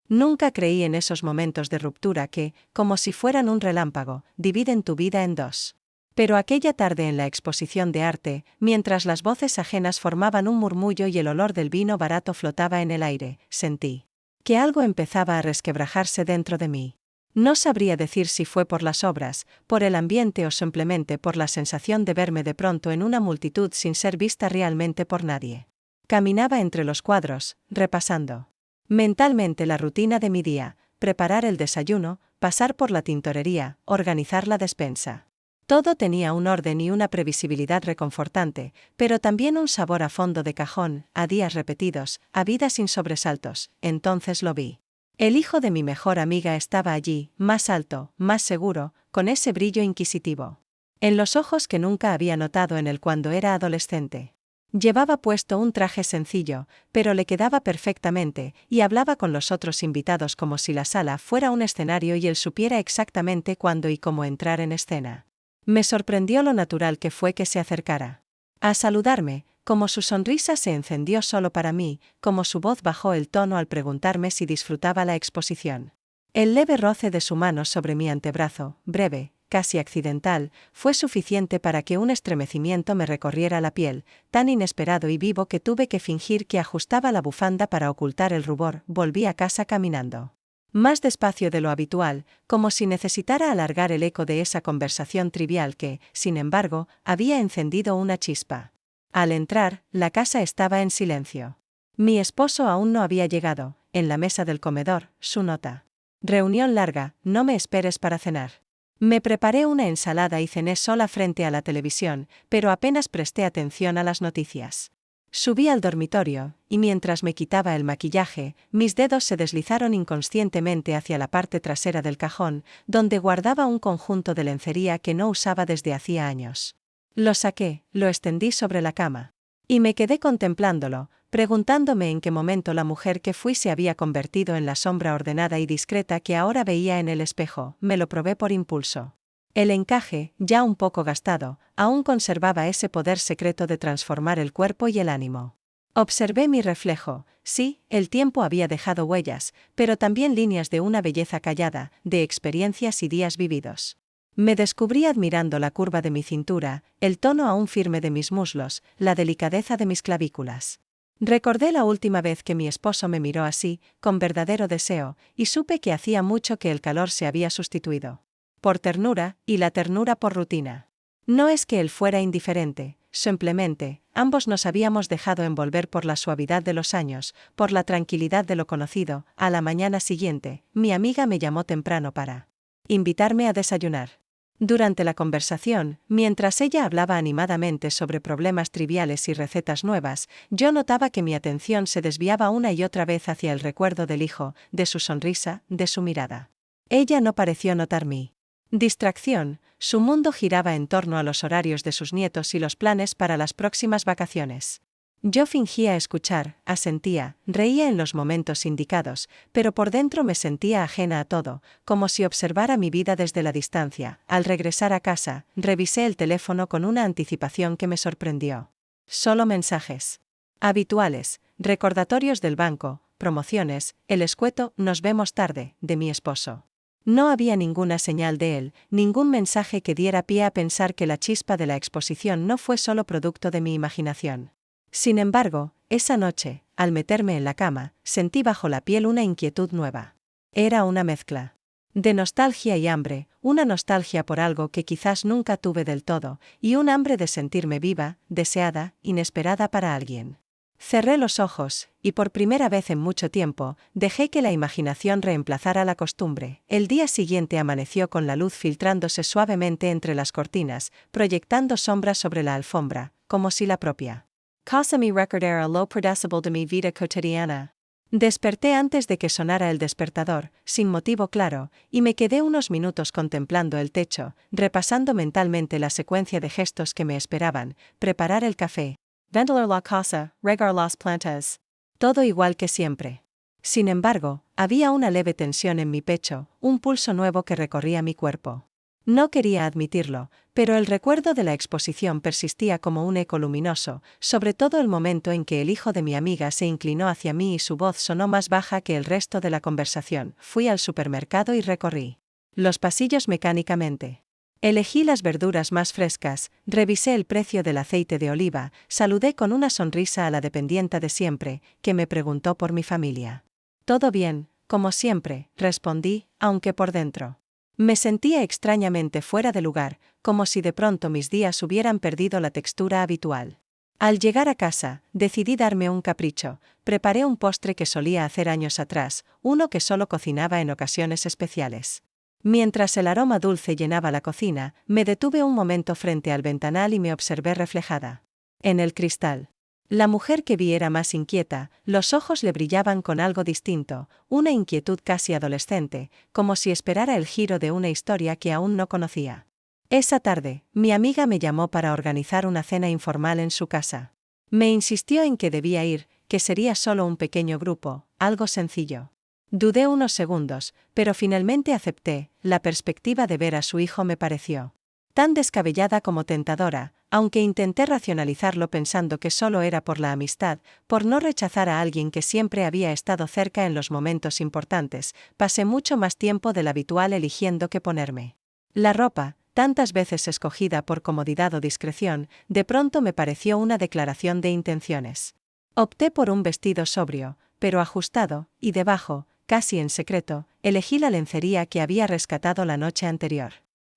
Nunca creí en esos momentos de ruptura que, como si fueran un relámpago, dividen tu vida en dos. Pero aquella tarde en la exposición de arte, mientras las voces ajenas formaban un murmullo y el olor del vino barato flotaba en el aire, sentí que algo empezaba a resquebrajarse dentro de mí. No sabría decir si fue por las obras, por el ambiente o simplemente por la sensación de verme de pronto en una multitud sin ser vista realmente por nadie. Caminaba entre los cuadros, repasando mentalmente la rutina de mi día, preparar el desayuno, pasar por la tintorería, organizar la despensa. Todo tenía un orden y una previsibilidad reconfortante, pero también un sabor a fondo de cajón, a días repetidos, a vida sin sobresaltos. Entonces lo vi. El hijo de mi mejor amiga estaba allí, más alto, más seguro, con ese brillo inquisitivo en los ojos que nunca había notado en él cuando era adolescente. Llevaba puesto un traje sencillo, pero le quedaba perfectamente, y hablaba con los otros invitados como si la sala fuera un escenario y él supiera exactamente cuándo y cómo entrar en escena. Me sorprendió lo natural que fue que se acercara a saludarme, como su sonrisa se encendió solo para mí, como su voz bajó el tono al preguntarme si disfrutaba la exposición. El leve roce de su mano sobre mi antebrazo, breve, casi accidental, fue suficiente para que un estremecimiento me recorriera la piel, tan inesperado y vivo que tuve que fingir que ajustaba la bufanda para ocultar el rubor. Volví a casa caminando más despacio de lo habitual, como si necesitara alargar el eco de esa conversación trivial que, sin embargo, había encendido una chispa. Al entrar, la casa estaba en silencio. Mi esposo aún no había llegado. En la mesa del comedor, su nota: reunión larga, no me esperes para cenar. Me preparé una ensalada y cené sola frente a la televisión, pero apenas presté atención a las noticias. Subí al dormitorio, y mientras me quitaba el maquillaje, mis dedos se deslizaron inconscientemente hacia la parte trasera del cajón, donde guardaba un conjunto de lencería que no usaba desde hacía años. Lo saqué, lo extendí sobre la cama. Y me quedé contemplándolo, preguntándome en qué momento la mujer que fui se había convertido en la sombra ordenada y discreta que ahora veía en el espejo. Me lo probé por impulso. El encaje, ya un poco gastado, aún conservaba ese poder secreto de transformar el cuerpo y el ánimo. Observé mi reflejo. Sí, el tiempo había dejado huellas, pero también líneas de una belleza callada, de experiencias y días vividos. Me descubrí admirando la curva de mi cintura, el tono aún firme de mis muslos, la delicadeza de mis clavículas. Recordé la última vez que mi esposo me miró así, con verdadero deseo, y supe que hacía mucho que el calor se había sustituido por ternura, y la ternura por rutina. No es que él fuera indiferente, simplemente, ambos nos habíamos dejado envolver por la suavidad de los años, por la tranquilidad de lo conocido. A la mañana siguiente, mi amiga me llamó temprano para invitarme a desayunar. Durante la conversación, mientras ella hablaba animadamente sobre problemas triviales y recetas nuevas, yo notaba que mi atención se desviaba una y otra vez hacia el recuerdo del hijo, de su sonrisa, de su mirada. Ella no pareció notar mi distracción. Su mundo giraba en torno a los horarios de sus nietos y los planes para las próximas vacaciones. Yo fingía escuchar, asentía, reía en los momentos indicados, pero por dentro me sentía ajena a todo, como si observara mi vida desde la distancia. Al regresar a casa, revisé el teléfono con una anticipación que me sorprendió. Solo mensajes habituales, recordatorios del banco, promociones, el escueto "nos vemos tarde" de mi esposo. No había ninguna señal de él, ningún mensaje que diera pie a pensar que la chispa de la exposición no fue solo producto de mi imaginación. Sin embargo, esa noche, al meterme en la cama, sentí bajo la piel una inquietud nueva. Era una mezcla de nostalgia y hambre, una nostalgia por algo que quizás nunca tuve del todo, y un hambre de sentirme viva, deseada, inesperada para alguien. Cerré los ojos, y por primera vez en mucho tiempo, dejé que la imaginación reemplazara la costumbre. El día siguiente amaneció con la luz filtrándose suavemente entre las cortinas, proyectando sombras sobre la alfombra, como si la propia casa me recordara lo predecible de mi vida cotidiana. Desperté antes de que sonara el despertador, sin motivo claro, y me quedé unos minutos contemplando el techo, repasando mentalmente la secuencia de gestos que me esperaban: preparar el café, ventilar la casa, regar las plantas. Todo igual que siempre. Sin embargo, había una leve tensión en mi pecho, un pulso nuevo que recorría mi cuerpo. No quería admitirlo, pero el recuerdo de la exposición persistía como un eco luminoso, sobre todo el momento en que el hijo de mi amiga se inclinó hacia mí y su voz sonó más baja que el resto de la conversación. Fui al supermercado y recorrí los pasillos mecánicamente. Elegí las verduras más frescas, revisé el precio del aceite de oliva, saludé con una sonrisa a la dependienta de siempre, que me preguntó por mi familia. Todo bien, como siempre, respondí, aunque por dentro me sentía extrañamente fuera de lugar, como si de pronto mis días hubieran perdido la textura habitual. Al llegar a casa, decidí darme un capricho. Preparé un postre que solía hacer años atrás, uno que solo cocinaba en ocasiones especiales. Mientras el aroma dulce llenaba la cocina, me detuve un momento frente al ventanal y me observé reflejada en el cristal. La mujer que vi era más inquieta, los ojos le brillaban con algo distinto, una inquietud casi adolescente, como si esperara el giro de una historia que aún no conocía. Esa tarde, mi amiga me llamó para organizar una cena informal en su casa. Me insistió en que debía ir, que sería solo un pequeño grupo, algo sencillo. Dudé unos segundos, pero finalmente acepté. La perspectiva de ver a su hijo me pareció tan descabellada como tentadora, aunque intenté racionalizarlo pensando que solo era por la amistad, por no rechazar a alguien que siempre había estado cerca en los momentos importantes. Pasé mucho más tiempo del habitual eligiendo qué ponerme. La ropa, tantas veces escogida por comodidad o discreción, de pronto me pareció una declaración de intenciones. Opté por un vestido sobrio, pero ajustado, y debajo, casi en secreto, elegí la lencería que había rescatado la noche anterior.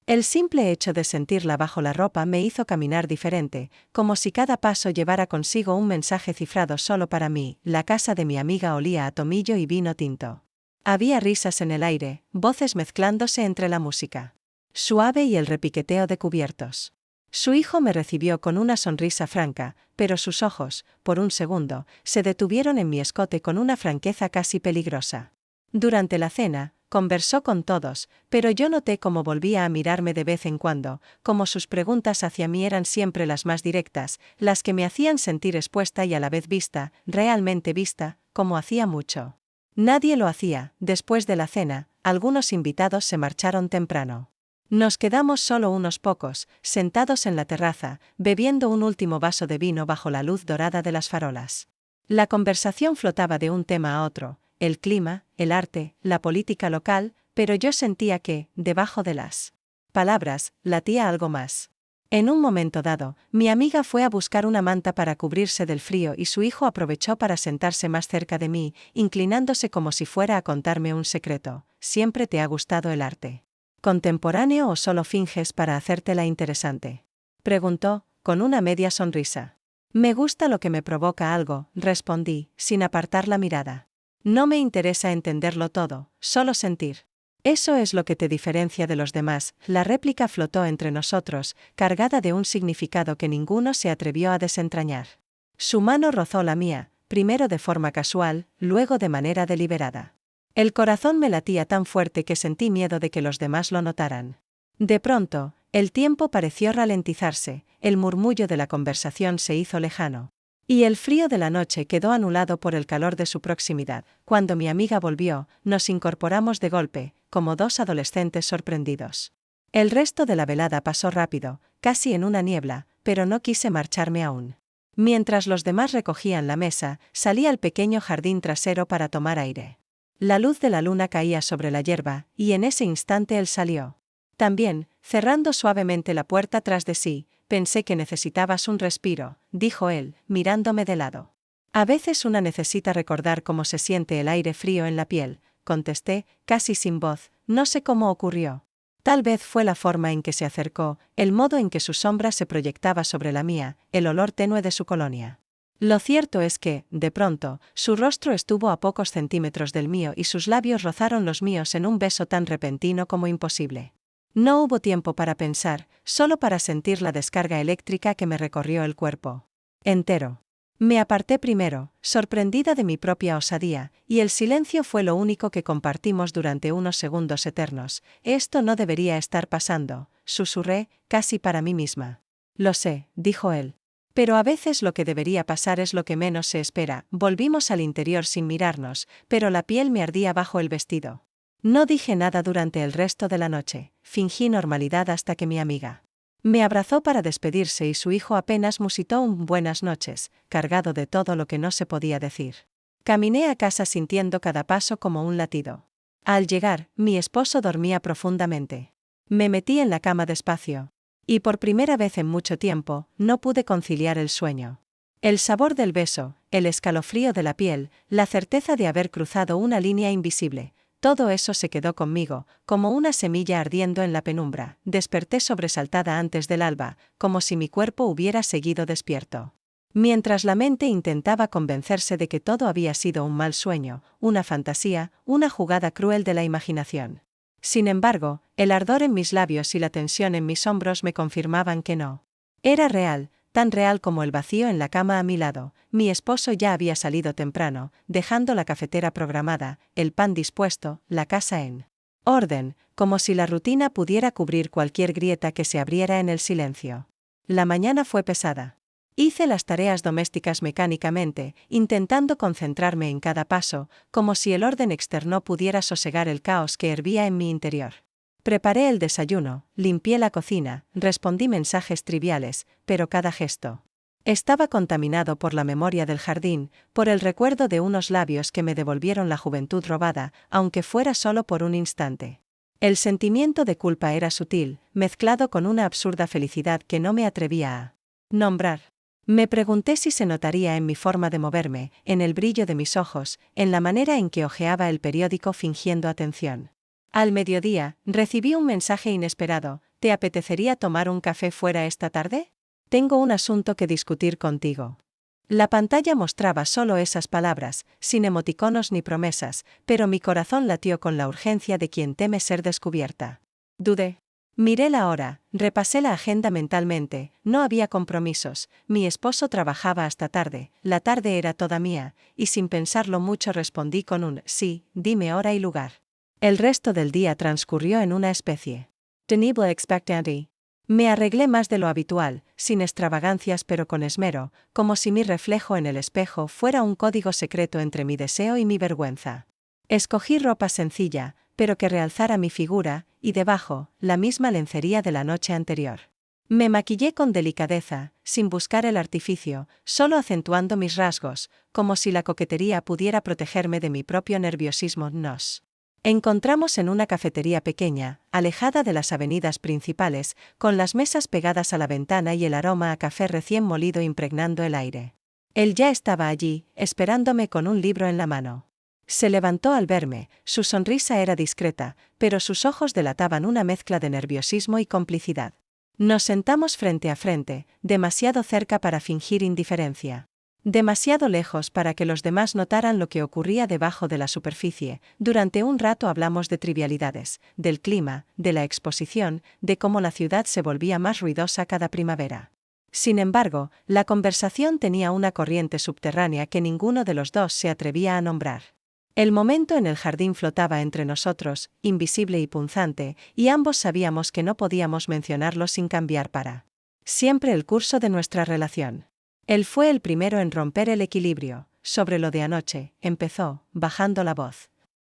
El simple hecho de sentirla bajo la ropa me hizo caminar diferente, como si cada paso llevara consigo un mensaje cifrado solo para mí. La casa de mi amiga olía a tomillo y vino tinto. Había risas en el aire, voces mezclándose entre la música suave y el repiqueteo de cubiertos. Su hijo me recibió con una sonrisa franca, pero sus ojos, por un segundo, se detuvieron en mi escote con una franqueza casi peligrosa. Durante la cena, conversó con todos, pero yo noté cómo volvía a mirarme de vez en cuando, como sus preguntas hacia mí eran siempre las más directas, las que me hacían sentir expuesta y a la vez vista, realmente vista, como hacía mucho. Nadie lo hacía. Después de la cena, algunos invitados se marcharon temprano. Nos quedamos solo unos pocos, sentados en la terraza, bebiendo un último vaso de vino bajo la luz dorada de las farolas. La conversación flotaba de un tema a otro, el clima, el arte, la política local, pero yo sentía que, debajo de las palabras, latía algo más. En un momento dado, mi amiga fue a buscar una manta para cubrirse del frío y su hijo aprovechó para sentarse más cerca de mí, inclinándose como si fuera a contarme un secreto. ¿Siempre te ha gustado el arte contemporáneo o solo finges para hacértela interesante?, preguntó, con una media sonrisa. Me gusta lo que me provoca algo, respondí, sin apartar la mirada. No me interesa entenderlo todo, solo sentir. Eso es lo que te diferencia de los demás. La réplica flotó entre nosotros, cargada de un significado que ninguno se atrevió a desentrañar. Su mano rozó la mía, primero de forma casual, luego de manera deliberada. El corazón me latía tan fuerte que sentí miedo de que los demás lo notaran. De pronto, el tiempo pareció ralentizarse, el murmullo de la conversación se hizo lejano. Y el frío de la noche quedó anulado por el calor de su proximidad. Cuando mi amiga volvió, nos incorporamos de golpe, como dos adolescentes sorprendidos. El resto de la velada pasó rápido, casi en una niebla, pero no quise marcharme aún. Mientras los demás recogían la mesa, salí al pequeño jardín trasero para tomar aire. La luz de la luna caía sobre la hierba, y en ese instante él salió. También, cerrando suavemente la puerta tras de sí. Pensé que necesitabas un respiro, dijo él, mirándome de lado. A veces una necesita recordar cómo se siente el aire frío en la piel, contesté, casi sin voz. No sé cómo ocurrió. Tal vez fue la forma en que se acercó, el modo en que su sombra se proyectaba sobre la mía, el olor tenue de su colonia. Lo cierto es que, de pronto, su rostro estuvo a pocos centímetros del mío y sus labios rozaron los míos en un beso tan repentino como imposible. No hubo tiempo para pensar, solo para sentir la descarga eléctrica que me recorrió el cuerpo entero. Me aparté primero, sorprendida de mi propia osadía, y el silencio fue lo único que compartimos durante unos segundos eternos. Esto no debería estar pasando, susurré, casi para mí misma. Lo sé, dijo él. Pero a veces lo que debería pasar es lo que menos se espera. Volvimos al interior sin mirarnos, pero la piel me ardía bajo el vestido. No dije nada durante el resto de la noche. fingí normalidad hasta que mi amiga me abrazó para despedirse y su hijo apenas musitó un buenas noches, cargado de todo lo que no se podía decir. Caminé a casa sintiendo cada paso como un latido. Al llegar, mi esposo dormía profundamente. Me metí en la cama despacio. Y por primera vez en mucho tiempo, no pude conciliar el sueño. El sabor del beso, el escalofrío de la piel, la certeza de haber cruzado una línea invisible, todo eso se quedó conmigo, como una semilla ardiendo en la penumbra. Desperté sobresaltada antes del alba, como si mi cuerpo hubiera seguido despierto. Mientras la mente intentaba convencerse de que todo había sido un mal sueño, una fantasía, una jugada cruel de la imaginación. Sin embargo, el ardor en mis labios y la tensión en mis hombros me confirmaban que no. Era real, tan real como el vacío en la cama a mi lado. Mi esposo ya había salido temprano, dejando la cafetera programada, el pan dispuesto, la casa en orden, como si la rutina pudiera cubrir cualquier grieta que se abriera en el silencio. La mañana fue pesada. Hice las tareas domésticas mecánicamente, intentando concentrarme en cada paso, como si el orden externo pudiera sosegar el caos que hervía en mi interior. Preparé el desayuno, limpié la cocina, respondí mensajes triviales, pero cada gesto estaba contaminado por la memoria del jardín, por el recuerdo de unos labios que me devolvieron la juventud robada, aunque fuera solo por un instante. El sentimiento de culpa era sutil, mezclado con una absurda felicidad que no me atrevía a nombrar. Me pregunté si se notaría en mi forma de moverme, en el brillo de mis ojos, en la manera en que hojeaba el periódico fingiendo atención. Al mediodía, recibí un mensaje inesperado. ¿Te apetecería tomar un café fuera esta tarde? Tengo un asunto que discutir contigo. La pantalla mostraba solo esas palabras, sin emoticonos ni promesas, pero mi corazón latió con la urgencia de quien teme ser descubierta. Dudé. Miré la hora, repasé la agenda mentalmente, no había compromisos, mi esposo trabajaba hasta tarde, la tarde era toda mía, y sin pensarlo mucho respondí con un sí, dime hora y lugar. El resto del día transcurrió en una especie de niebla expectante. Me arreglé más de lo habitual, sin extravagancias pero con esmero, como si mi reflejo en el espejo fuera un código secreto entre mi deseo y mi vergüenza. Escogí ropa sencilla, pero que realzara mi figura, y debajo, la misma lencería de la noche anterior. Me maquillé con delicadeza, sin buscar el artificio, solo acentuando mis rasgos, como si la coquetería pudiera protegerme de mi propio nerviosismo. Nos encontramos en una cafetería pequeña, alejada de las avenidas principales, con las mesas pegadas a la ventana y el aroma a café recién molido impregnando el aire. Él ya estaba allí, esperándome con un libro en la mano. Se levantó al verme, su sonrisa era discreta, pero sus ojos delataban una mezcla de nerviosismo y complicidad. Nos sentamos frente a frente, demasiado cerca para fingir indiferencia. Demasiado lejos para que los demás notaran lo que ocurría debajo de la superficie. Durante un rato hablamos de trivialidades, del clima, de la exposición, de cómo la ciudad se volvía más ruidosa cada primavera. Sin embargo, la conversación tenía una corriente subterránea que ninguno de los dos se atrevía a nombrar. El momento en el jardín flotaba entre nosotros, invisible y punzante, y ambos sabíamos que no podíamos mencionarlo sin cambiar para siempre el curso de nuestra relación. Él fue el primero en romper el equilibrio. Sobre lo de anoche, empezó, bajando la voz.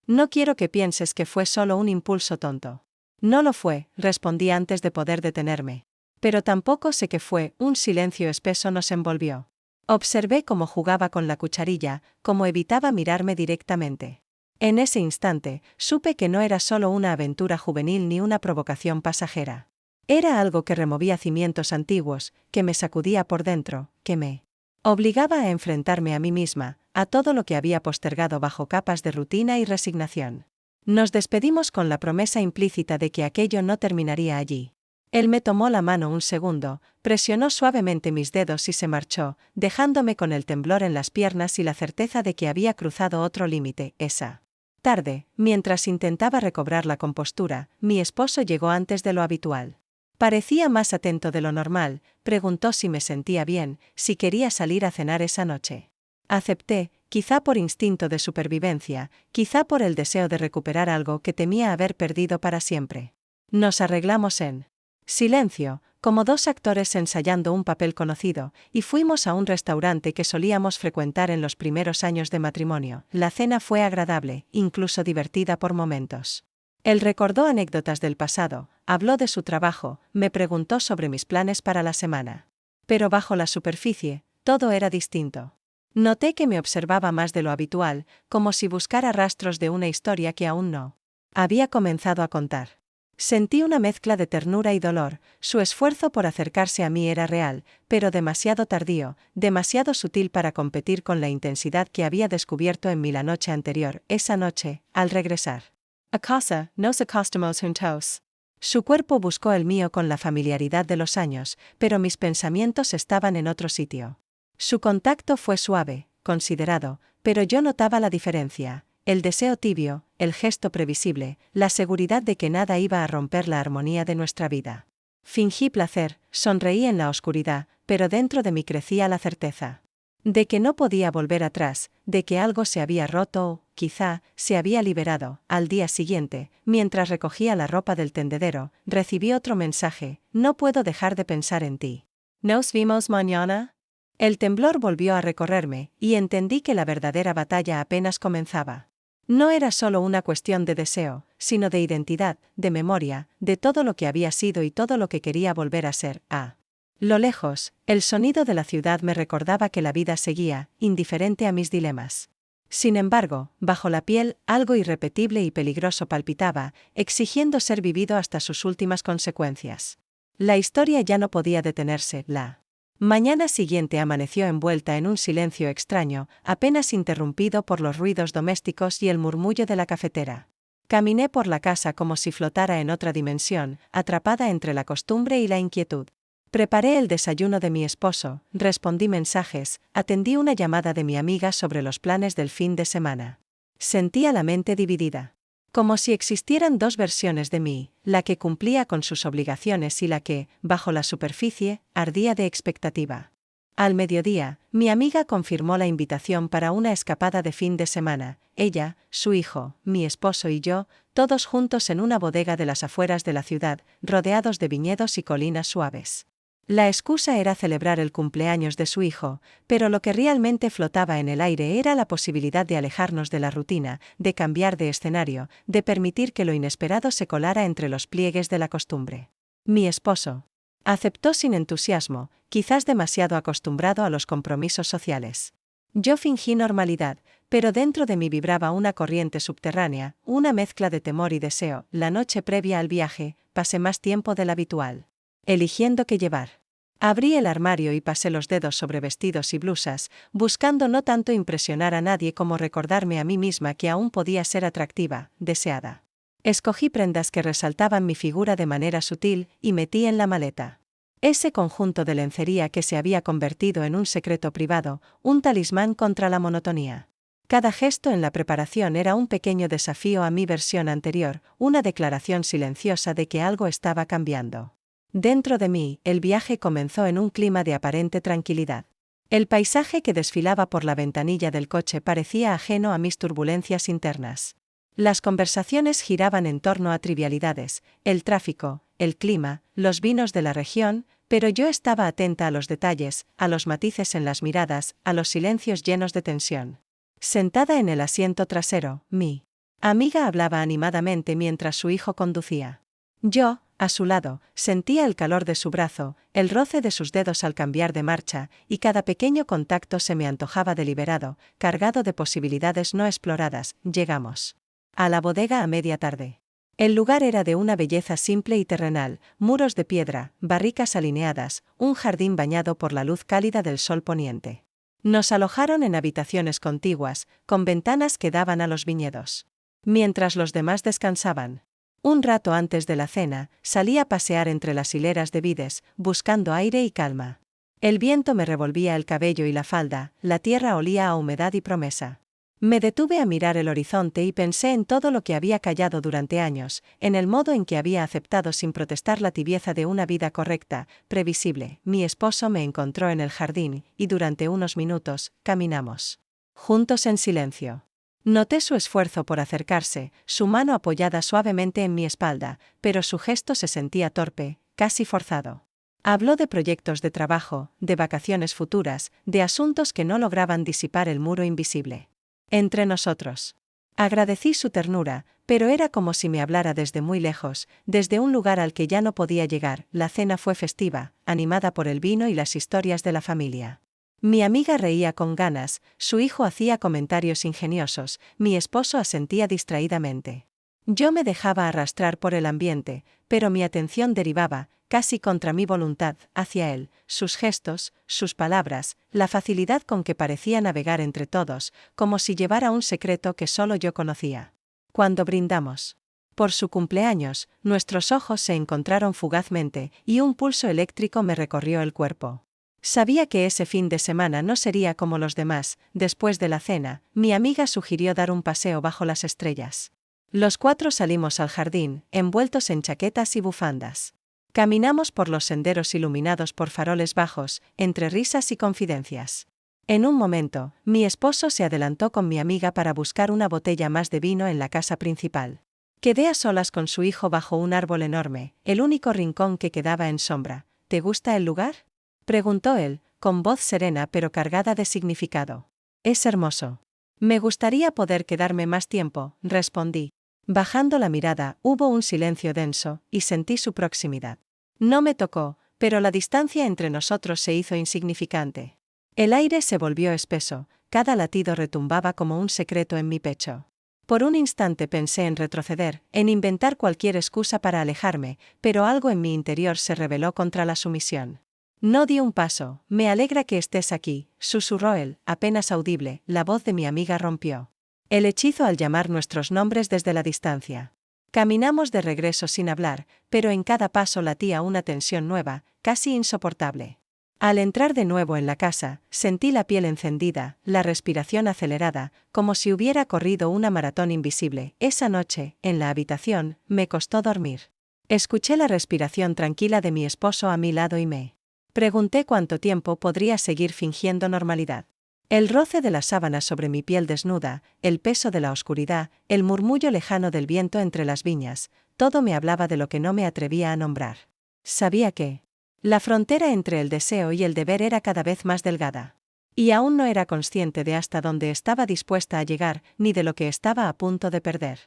No quiero que pienses que fue solo un impulso tonto. No lo fue, respondí antes de poder detenerme. Pero tampoco sé qué fue, un silencio espeso nos envolvió. Observé cómo jugaba con la cucharilla, cómo evitaba mirarme directamente. En ese instante, supe que no era solo una aventura juvenil ni una provocación pasajera. Era algo que removía cimientos antiguos, que me sacudía por dentro, que me obligaba a enfrentarme a mí misma, a todo lo que había postergado bajo capas de rutina y resignación. Nos despedimos con la promesa implícita de que aquello no terminaría allí. Él me tomó la mano un segundo, presionó suavemente mis dedos y se marchó, dejándome con el temblor en las piernas y la certeza de que había cruzado otro límite. Esa tarde, mientras intentaba recobrar la compostura, mi esposo llegó antes de lo habitual. Parecía más atento de lo normal, preguntó si me sentía bien, si quería salir a cenar esa noche. Acepté, quizá por instinto de supervivencia, quizá por el deseo de recuperar algo que temía haber perdido para siempre. Nos arreglamos en silencio, como dos actores ensayando un papel conocido, y fuimos a un restaurante que solíamos frecuentar en los primeros años de matrimonio. La cena fue agradable, incluso divertida por momentos. Él recordó anécdotas del pasado, habló de su trabajo, me preguntó sobre mis planes para la semana. Pero bajo la superficie, todo era distinto. Noté que me observaba más de lo habitual, como si buscara rastros de una historia que aún no había comenzado a contar. Sentí una mezcla de ternura y dolor, su esfuerzo por acercarse a mí era real, pero demasiado tardío, demasiado sutil para competir con la intensidad que había descubierto en mí la noche anterior, esa noche, al regresar a casa, nos acostumamos juntos. Su cuerpo buscó el mío con la familiaridad de los años, pero mis pensamientos estaban en otro sitio. Su contacto fue suave, considerado, pero yo notaba la diferencia. El deseo tibio, el gesto previsible, la seguridad de que nada iba a romper la armonía de nuestra vida. Fingí placer, sonreí en la oscuridad, pero dentro de mí crecía la certeza de que no podía volver atrás, de que algo se había roto o, quizá, se había liberado. Al día siguiente, mientras recogía la ropa del tendedero, recibí otro mensaje: no puedo dejar de pensar en ti. ¿Nos vimos mañana? El temblor volvió a recorrerme, y entendí que la verdadera batalla apenas comenzaba. No era solo una cuestión de deseo, sino de identidad, de memoria, de todo lo que había sido y todo lo que quería volver a ser. A lo lejos, el sonido de la ciudad me recordaba que la vida seguía, indiferente a mis dilemas. Sin embargo, bajo la piel, algo irrepetible y peligroso palpitaba, exigiendo ser vivido hasta sus últimas consecuencias. La historia ya no podía detenerse. La mañana siguiente amaneció envuelta en un silencio extraño, apenas interrumpido por los ruidos domésticos y el murmullo de la cafetera. Caminé por la casa como si flotara en otra dimensión, atrapada entre la costumbre y la inquietud. Preparé el desayuno de mi esposo, respondí mensajes, atendí una llamada de mi amiga sobre los planes del fin de semana. Sentía la mente dividida. Como si existieran dos versiones de mí, la que cumplía con sus obligaciones y la que, bajo la superficie, ardía de expectativa. Al mediodía, mi amiga confirmó la invitación para una escapada de fin de semana, ella, su hijo, mi esposo y yo, todos juntos en una bodega de las afueras de la ciudad, rodeados de viñedos y colinas suaves. La excusa era celebrar el cumpleaños de su hijo, pero lo que realmente flotaba en el aire era la posibilidad de alejarnos de la rutina, de cambiar de escenario, de permitir que lo inesperado se colara entre los pliegues de la costumbre. Mi esposo aceptó sin entusiasmo, quizás demasiado acostumbrado a los compromisos sociales. Yo fingí normalidad, pero dentro de mí vibraba una corriente subterránea, una mezcla de temor y deseo. La noche previa al viaje, pasé más tiempo del habitual eligiendo qué llevar. Abrí el armario y pasé los dedos sobre vestidos y blusas, buscando no tanto impresionar a nadie como recordarme a mí misma que aún podía ser atractiva, deseada. Escogí prendas que resaltaban mi figura de manera sutil y metí en la maleta ese conjunto de lencería que se había convertido en un secreto privado, un talismán contra la monotonía. Cada gesto en la preparación era un pequeño desafío a mi versión anterior, una declaración silenciosa de que algo estaba cambiando. Dentro de mí, el viaje comenzó en un clima de aparente tranquilidad. El paisaje que desfilaba por la ventanilla del coche parecía ajeno a mis turbulencias internas. Las conversaciones giraban en torno a trivialidades, el tráfico, el clima, los vinos de la región, pero yo estaba atenta a los detalles, a los matices en las miradas, a los silencios llenos de tensión. Sentada en el asiento trasero, mi amiga hablaba animadamente mientras su hijo conducía. Yo, a su lado, sentía el calor de su brazo, el roce de sus dedos al cambiar de marcha, y cada pequeño contacto se me antojaba deliberado, cargado de posibilidades no exploradas. Llegamos a la bodega a media tarde. El lugar era de una belleza simple y terrenal, muros de piedra, barricas alineadas, un jardín bañado por la luz cálida del sol poniente. Nos alojaron en habitaciones contiguas, con ventanas que daban a los viñedos. Mientras los demás descansaban, un rato antes de la cena, salí a pasear entre las hileras de vides, buscando aire y calma. El viento me revolvía el cabello y la falda, la tierra olía a humedad y promesa. Me detuve a mirar el horizonte y pensé en todo lo que había callado durante años, en el modo en que había aceptado sin protestar la tibieza de una vida correcta, previsible. Mi esposo me encontró en el jardín, y durante unos minutos, caminamos juntos en silencio. Noté su esfuerzo por acercarse, su mano apoyada suavemente en mi espalda, pero su gesto se sentía torpe, casi forzado. Habló de proyectos de trabajo, de vacaciones futuras, de asuntos que no lograban disipar el muro invisible entre nosotros. Agradecí su ternura, Pero era como si me hablara desde muy lejos, desde un lugar al que ya no podía llegar. La cena fue festiva, animada por el vino y las historias de la familia. Mi amiga reía con ganas, su hijo hacía comentarios ingeniosos, mi esposo asentía distraídamente. Yo me dejaba arrastrar por el ambiente, pero mi atención derivaba, casi contra mi voluntad, hacia él, sus gestos, sus palabras, la facilidad con que parecía navegar entre todos, como si llevara un secreto que solo yo conocía. Cuando brindamos por su cumpleaños, nuestros ojos se encontraron fugazmente, y un pulso eléctrico me recorrió el cuerpo. Sabía que ese fin de semana no sería como los demás. Después de la cena, mi amiga sugirió dar un paseo bajo las estrellas. Los 4 salimos al jardín, envueltos en chaquetas y bufandas. Caminamos por los senderos iluminados por faroles bajos, entre risas y confidencias. En un momento, mi esposo se adelantó con mi amiga para buscar una botella más de vino en la casa principal. Quedé a solas con su hijo bajo un árbol enorme, el único rincón que quedaba en sombra. ¿Te gusta el lugar?, preguntó él, con voz serena pero cargada de significado. Es hermoso. Me gustaría poder quedarme más tiempo, respondí. Bajando la mirada, hubo un silencio denso, y sentí su proximidad. No me tocó, pero la distancia entre nosotros se hizo insignificante. El aire se volvió espeso, cada latido retumbaba como un secreto en mi pecho. Por un instante pensé en retroceder, en inventar cualquier excusa para alejarme, pero algo en mi interior se rebeló contra la sumisión. No di un paso. Me alegra que estés aquí, susurró él, apenas audible. La voz de mi amiga rompió el hechizo al llamar nuestros nombres desde la distancia. Caminamos de regreso sin hablar, pero en cada paso latía una tensión nueva, casi insoportable. Al entrar de nuevo en la casa, sentí la piel encendida, la respiración acelerada, como si hubiera corrido una maratón invisible. Esa noche, en la habitación, me costó dormir. Escuché la respiración tranquila de mi esposo a mi lado y me pregunté cuánto tiempo podría seguir fingiendo normalidad. El roce de las sábanas sobre mi piel desnuda, el peso de la oscuridad, el murmullo lejano del viento entre las viñas, todo me hablaba de lo que no me atrevía a nombrar. Sabía que la frontera entre el deseo y el deber era cada vez más delgada. Y aún no era consciente de hasta dónde estaba dispuesta a llegar, ni de lo que estaba a punto de perder.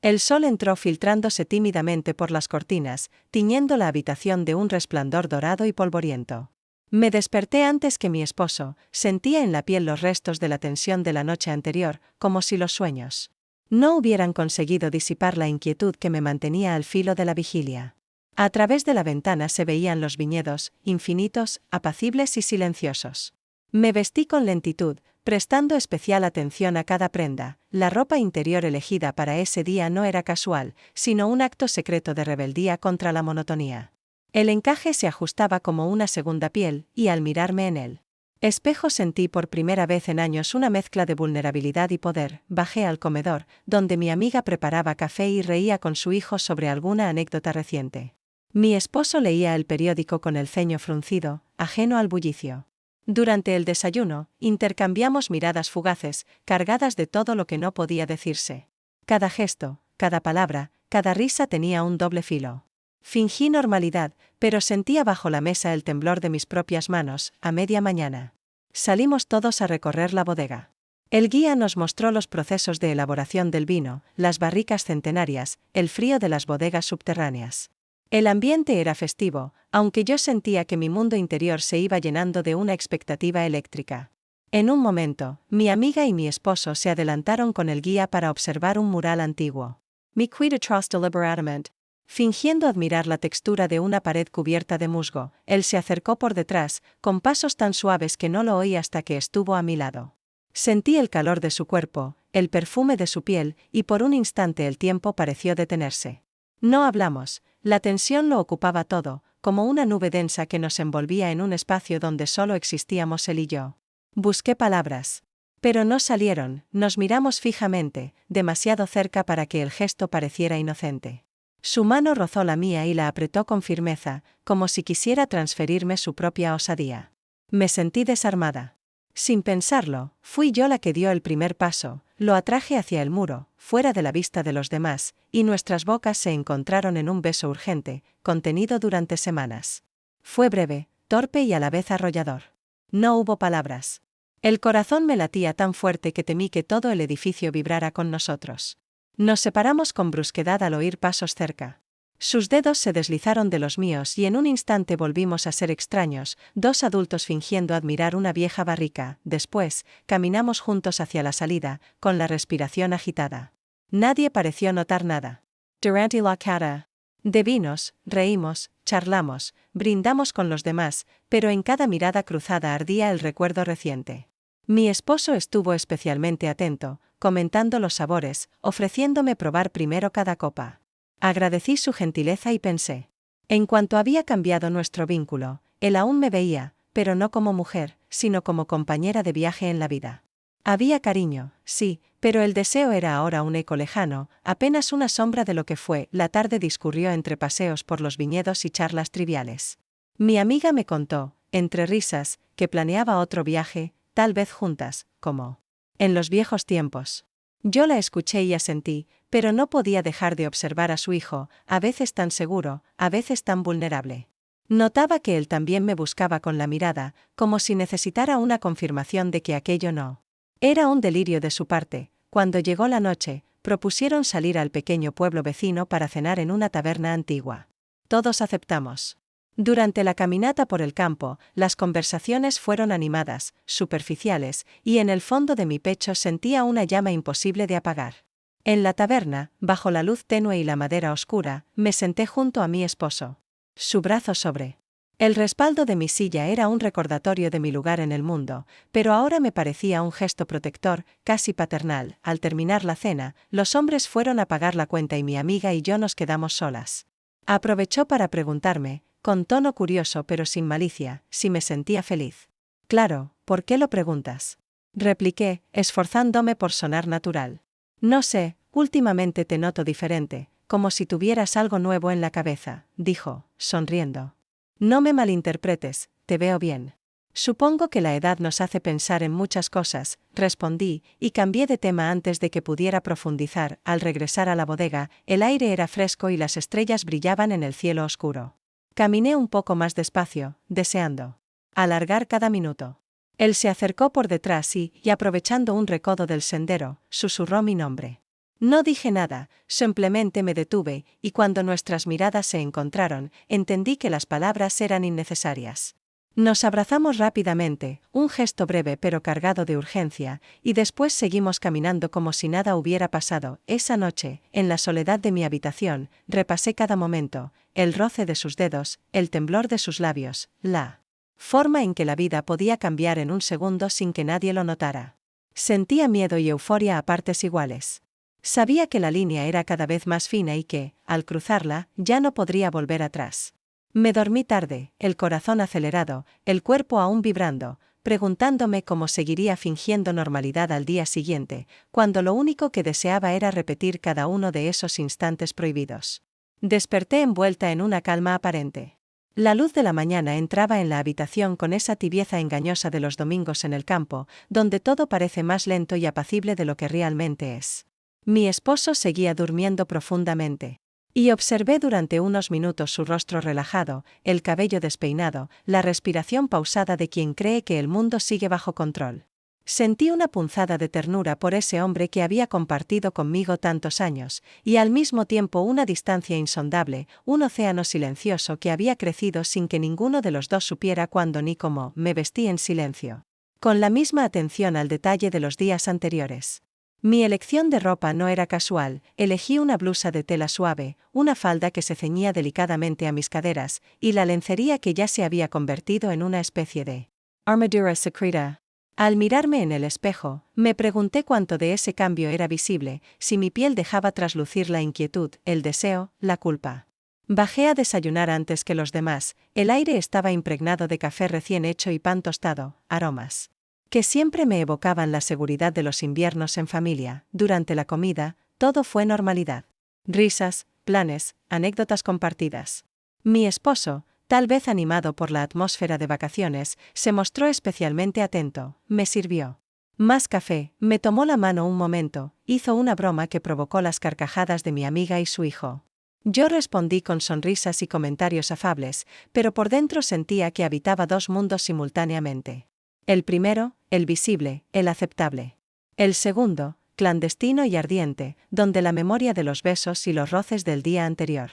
El sol entró filtrándose tímidamente por las cortinas, tiñendo la habitación de un resplandor dorado y polvoriento. Me desperté antes que mi esposo, sentía en la piel los restos de la tensión de la noche anterior, como si los sueños no hubieran conseguido disipar la inquietud que me mantenía al filo de la vigilia. A través de la ventana se veían los viñedos, infinitos, apacibles y silenciosos. Me vestí con lentitud, prestando especial atención a cada prenda. La ropa interior elegida para ese día no era casual, sino un acto secreto de rebeldía contra la monotonía. El encaje se ajustaba como una segunda piel, y al mirarme en el espejo sentí por primera vez en años una mezcla de vulnerabilidad y poder. Bajé al comedor, donde mi amiga preparaba café y reía con su hijo sobre alguna anécdota reciente. Mi esposo leía el periódico con el ceño fruncido, ajeno al bullicio. Durante el desayuno, intercambiamos miradas fugaces, cargadas de todo lo que no podía decirse. Cada gesto, cada palabra, cada risa tenía un doble filo. Fingí normalidad, pero sentía bajo la mesa el temblor de mis propias manos. A media mañana salimos todos a recorrer la bodega. El guía nos mostró los procesos de elaboración del vino, las barricas centenarias, el frío de las bodegas subterráneas. El ambiente era festivo, aunque yo sentía que mi mundo interior se iba llenando de una expectativa eléctrica. En un momento, mi amiga y mi esposo se adelantaron con el guía para observar un mural antiguo. Mi cuida tras deliberadamente. Fingiendo admirar la textura de una pared cubierta de musgo, él se acercó por detrás, con pasos tan suaves que no lo oí hasta que estuvo a mi lado. Sentí el calor de su cuerpo, el perfume de su piel, y por un instante el tiempo pareció detenerse. No hablamos, la tensión lo ocupaba todo, como una nube densa que nos envolvía en un espacio donde solo existíamos él y yo. Busqué palabras. Pero no salieron, nos miramos fijamente, demasiado cerca para que el gesto pareciera inocente. Su mano rozó la mía y la apretó con firmeza, como si quisiera transferirme su propia osadía. Me sentí desarmada. Sin pensarlo, fui yo la que dio el primer paso, lo atraje hacia el muro, fuera de la vista de los demás, y nuestras bocas se encontraron en un beso urgente, contenido durante semanas. Fue breve, torpe y a la vez arrollador. No hubo palabras. El corazón me latía tan fuerte que temí que todo el edificio vibrara con nosotros. Nos separamos con brusquedad al oír pasos cerca. Sus dedos se deslizaron de los míos y en un instante volvimos a ser extraños, dos adultos fingiendo admirar una vieja barrica. Después, caminamos juntos hacia la salida, con la respiración agitada. Nadie pareció notar nada. Durante la cara de vinos, reímos, charlamos, brindamos con los demás, pero en cada mirada cruzada ardía el recuerdo reciente. Mi esposo estuvo especialmente atento, comentando los sabores, ofreciéndome probar primero cada copa. Agradecí su gentileza y pensé. En cuanto había cambiado nuestro vínculo, él aún me veía, pero no como mujer, sino como compañera de viaje en la vida. Había cariño, sí, pero el deseo era ahora un eco lejano, apenas una sombra de lo que fue. La tarde discurrió entre paseos por los viñedos y charlas triviales. Mi amiga me contó, entre risas, que planeaba otro viaje, tal vez juntas, como en los viejos tiempos. Yo la escuché y asentí, pero no podía dejar de observar a su hijo, a veces tan seguro, a veces tan vulnerable. Notaba que él también me buscaba con la mirada, como si necesitara una confirmación de que aquello no era un delirio de su parte. Cuando llegó la noche, propusieron salir al pequeño pueblo vecino para cenar en una taberna antigua. Todos aceptamos. Durante la caminata por el campo, las conversaciones fueron animadas, superficiales, y en el fondo de mi pecho sentía una llama imposible de apagar. En la taberna, bajo la luz tenue y la madera oscura, me senté junto a mi esposo. Su brazo sobre el respaldo de mi silla era un recordatorio de mi lugar en el mundo, pero ahora me parecía un gesto protector, casi paternal. Al terminar la cena, los hombres fueron a pagar la cuenta y mi amiga y yo nos quedamos solas. Aprovechó para preguntarme, con tono curioso pero sin malicia, si me sentía feliz. Claro, ¿por qué lo preguntas? Repliqué, esforzándome por sonar natural. No sé, últimamente te noto diferente, como si tuvieras algo nuevo en la cabeza, dijo, sonriendo. No me malinterpretes, te veo bien. Supongo que la edad nos hace pensar en muchas cosas, respondí, y cambié de tema antes de que pudiera profundizar. Al regresar a la bodega, el aire era fresco y las estrellas brillaban en el cielo oscuro. Caminé un poco más despacio, deseando alargar cada minuto. Él se acercó por detrás y aprovechando un recodo del sendero, susurró mi nombre. No dije nada, simplemente me detuve, y cuando nuestras miradas se encontraron, entendí que las palabras eran innecesarias. Nos abrazamos rápidamente, un gesto breve pero cargado de urgencia, y después seguimos caminando como si nada hubiera pasado. Esa noche, en la soledad de mi habitación, repasé cada momento, el roce de sus dedos, el temblor de sus labios, la forma en que la vida podía cambiar en un segundo sin que nadie lo notara. Sentía miedo y euforia a partes iguales. Sabía que la línea era cada vez más fina y que, al cruzarla, ya no podría volver atrás. Me dormí tarde, el corazón acelerado, el cuerpo aún vibrando, preguntándome cómo seguiría fingiendo normalidad al día siguiente, cuando lo único que deseaba era repetir cada uno de esos instantes prohibidos. Desperté envuelta en una calma aparente. La luz de la mañana entraba en la habitación con esa tibieza engañosa de los domingos en el campo, donde todo parece más lento y apacible de lo que realmente es. Mi esposo seguía durmiendo profundamente. Y observé durante unos minutos su rostro relajado, el cabello despeinado, la respiración pausada de quien cree que el mundo sigue bajo control. Sentí una punzada de ternura por ese hombre que había compartido conmigo tantos años, y al mismo tiempo una distancia insondable, un océano silencioso que había crecido sin que ninguno de los dos supiera cuándo ni cómo. Me vestí en silencio, con la misma atención al detalle de los días anteriores. Mi elección de ropa no era casual, elegí una blusa de tela suave, una falda que se ceñía delicadamente a mis caderas, y la lencería que ya se había convertido en una especie de armadura secreta. Al mirarme en el espejo, me pregunté cuánto de ese cambio era visible, si mi piel dejaba traslucir la inquietud, el deseo, la culpa. Bajé a desayunar antes que los demás, el aire estaba impregnado de café recién hecho y pan tostado, aromas que siempre me evocaban la seguridad de los inviernos en familia. Durante la comida, todo fue normalidad. Risas, planes, anécdotas compartidas. Mi esposo, tal vez animado por la atmósfera de vacaciones, se mostró especialmente atento, me sirvió más café, me tomó la mano un momento, hizo una broma que provocó las carcajadas de mi amiga y su hijo. Yo respondí con sonrisas y comentarios afables, pero por dentro sentía que habitaba dos mundos simultáneamente. El primero, el visible, el aceptable. El segundo, clandestino y ardiente, donde la memoria de los besos y los roces del día anterior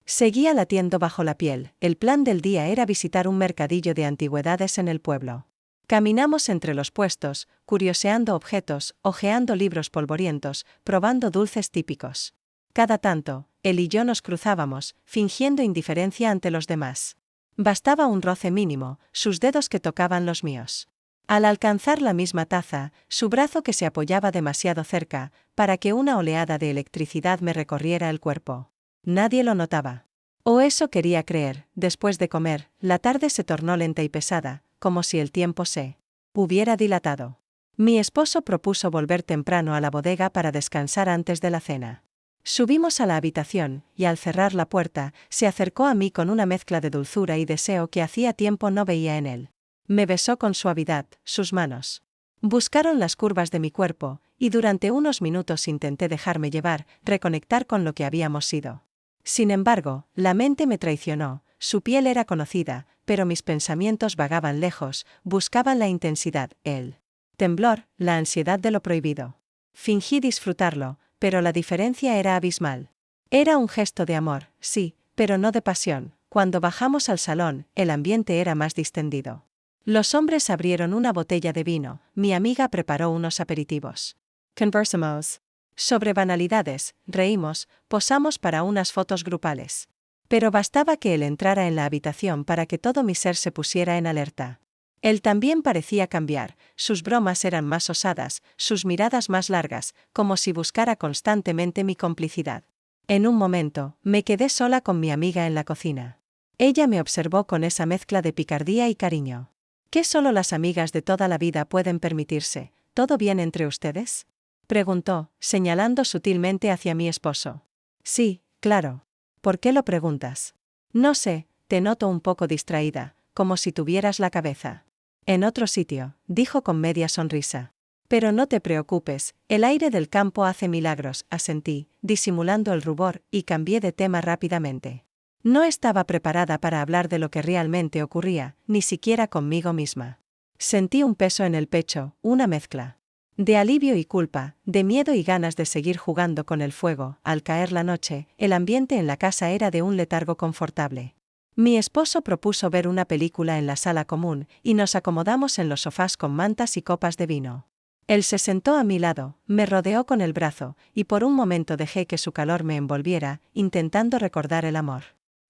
seguía latiendo bajo la piel. El plan del día era visitar un mercadillo de antigüedades en el pueblo. Caminamos entre los puestos, curioseando objetos, hojeando libros polvorientos, probando dulces típicos. Cada tanto, él y yo nos cruzábamos, fingiendo indiferencia ante los demás. Bastaba un roce mínimo, sus dedos que tocaban los míos. Al alcanzar la misma taza, su brazo que se apoyaba demasiado cerca, para que una oleada de electricidad me recorriera el cuerpo. Nadie lo notaba. O eso quería creer. Después de comer, la tarde se tornó lenta y pesada, como si el tiempo se hubiera dilatado. Mi esposo propuso volver temprano a la bodega para descansar antes de la cena. Subimos a la habitación, y al cerrar la puerta, se acercó a mí con una mezcla de dulzura y deseo que hacía tiempo no veía en él. Me besó con suavidad, sus manos buscaron las curvas de mi cuerpo, y durante unos minutos intenté dejarme llevar, reconectar con lo que habíamos sido. Sin embargo, la mente me traicionó, su piel era conocida, pero mis pensamientos vagaban lejos, buscaban la intensidad, el temblor, la ansiedad de lo prohibido. Fingí disfrutarlo, pero la diferencia era abismal. Era un gesto de amor, sí, pero no de pasión. Cuando bajamos al salón, el ambiente era más distendido. Los hombres abrieron una botella de vino, mi amiga preparó unos aperitivos. Conversamos sobre banalidades, reímos, posamos para unas fotos grupales. Pero bastaba que él entrara en la habitación para que todo mi ser se pusiera en alerta. Él también parecía cambiar, sus bromas eran más osadas, sus miradas más largas, como si buscara constantemente mi complicidad. En un momento, me quedé sola con mi amiga en la cocina. Ella me observó con esa mezcla de picardía y cariño. ¿Qué solo las amigas de toda la vida pueden permitirse? ¿Todo bien entre ustedes?, preguntó, señalando sutilmente hacia mi esposo. Sí, claro. ¿Por qué lo preguntas? No sé, te noto un poco distraída, como si tuvieras la cabeza en otro sitio, dijo con media sonrisa. Pero no te preocupes, el aire del campo hace milagros, asentí, disimulando el rubor, y cambié de tema rápidamente. No estaba preparada para hablar de lo que realmente ocurría, ni siquiera conmigo misma. Sentí un peso en el pecho, una mezcla de alivio y culpa, de miedo y ganas de seguir jugando con el fuego. Al caer la noche, el ambiente en la casa era de un letargo confortable. Mi esposo propuso ver una película en la sala común, y nos acomodamos en los sofás con mantas y copas de vino. Él se sentó a mi lado, me rodeó con el brazo, y por un momento dejé que su calor me envolviera, intentando recordar el amor